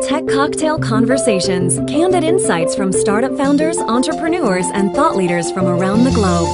Tech Cocktail Conversations, candid insights from startup founders, entrepreneurs, and thought leaders from around the globe.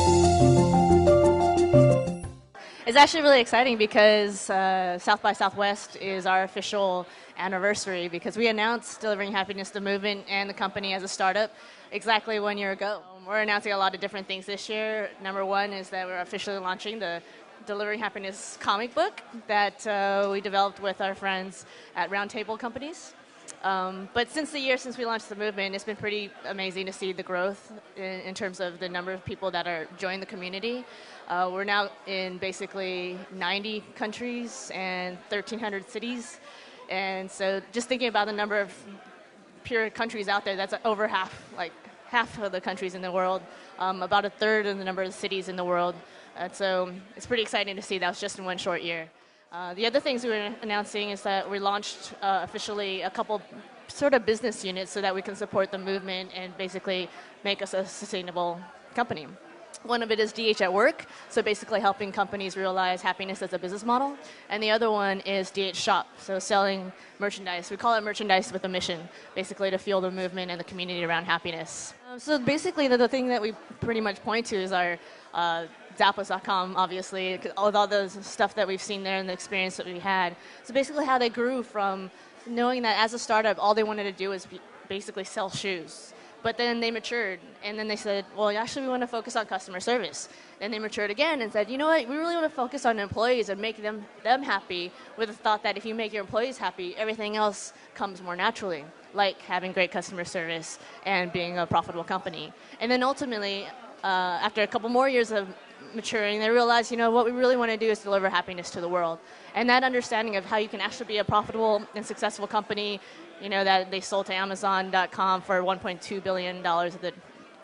It's actually really exciting because South by Southwest is our official anniversary because we announced Delivering Happiness, the movement, and the company as a startup exactly 1 year ago. We're announcing a lot of different things this year. Number one is that we're officially launching the Delivering Happiness comic book that we developed with our friends at Roundtable Companies. But since we launched the movement, it's been pretty amazing to see the growth in terms of the number of people that are joining the community. We're now in basically 90 countries and 1,300 cities. And so just thinking about the number of pure countries out there, that's over half of the countries in the world, about a third of the number of cities in the world. And so it's pretty exciting to see that was just in one short year. The other things we were announcing is that we launched officially a couple sort of business units so that we can support the movement and basically make us a sustainable company. One of it is DH at Work, so basically helping companies realize happiness as a business model. And the other one is DH Shop, so selling merchandise. We call it merchandise with a mission, basically to fuel the movement and the community around happiness. So basically the thing that we pretty much point to is our Zappos.com, obviously, with all the stuff that we've seen there and the experience that we had. So basically how they grew from knowing that as a startup, all they wanted to do was basically sell shoes. But then they matured, and then they said, well, actually, we want to focus on customer service. Then they matured again and said, you know what, we really want to focus on employees and make them happy with the thought that if you make your employees happy, everything else comes more naturally, like having great customer service and being a profitable company. And then ultimately, after a couple more years of maturing, they realized, you know, what we really want to do is deliver happiness to the world. And that understanding of how you can actually be a profitable and successful company, you know, that they sold to Amazon.com for $1.2 billion at the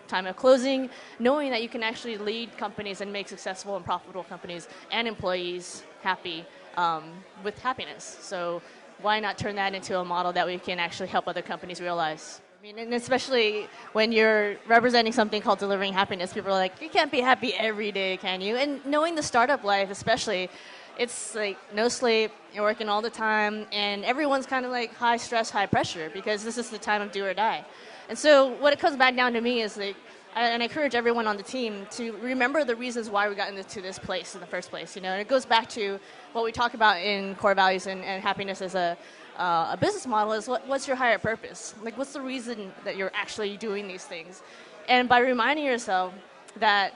time of closing, knowing that you can actually lead companies and make successful and profitable companies and employees happy with happiness. So why not turn that into a model that we can actually help other companies realize? I mean, and especially when you're representing something called Delivering Happiness, people are like, you can't be happy every day, can you? And knowing the startup life especially, it's like no sleep, you're working all the time, and everyone's kind of like high stress, high pressure, because this is the time of do or die. And so what it comes back down to me is, like, and I encourage everyone on the team to remember the reasons why we got into this place in the first place. You know, and it goes back to what we talk about in core values and happiness as a business model is what's your higher purpose? Like, what's the reason that you're actually doing these things? And by reminding yourself that,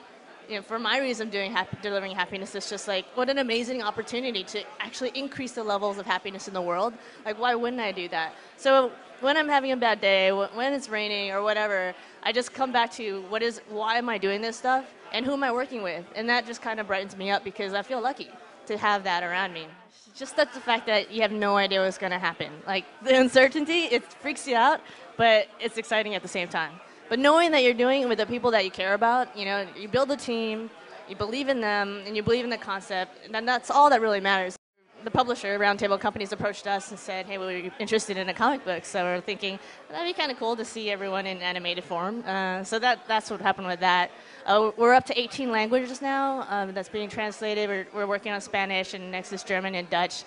you know, for my reason delivering happiness is just like, what an amazing opportunity to actually increase the levels of happiness in the world. Like, why wouldn't I do that? So when I'm having a bad day, when it's raining or whatever, I just come back to why am I doing this stuff and who am I working with? And that just kind of brightens me up because I feel lucky to have that around me. Just that's the fact that you have no idea what's going to happen. Like, the uncertainty, it freaks you out, but it's exciting at the same time. But knowing that you're doing it with the people that you care about, you know, you build a team, you believe in them, and you believe in the concept, and then that's all that really matters. The publisher, Roundtable Companies, approached us and said, hey, we're interested in a comic book. So we're thinking, that'd be kind of cool to see everyone in animated form. So that's what happened with that. We're up to 18 languages now that's being translated. We're working on Spanish, and next is German and Dutch.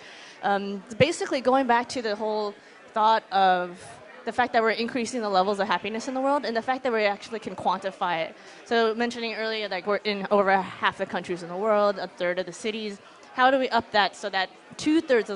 Basically going back to the whole thought of the fact that we're increasing the levels of happiness in the world and the fact that we actually can quantify it. So mentioning earlier, like, we're in over half the countries in the world, a third of the cities. How do we up that so that 2/3 of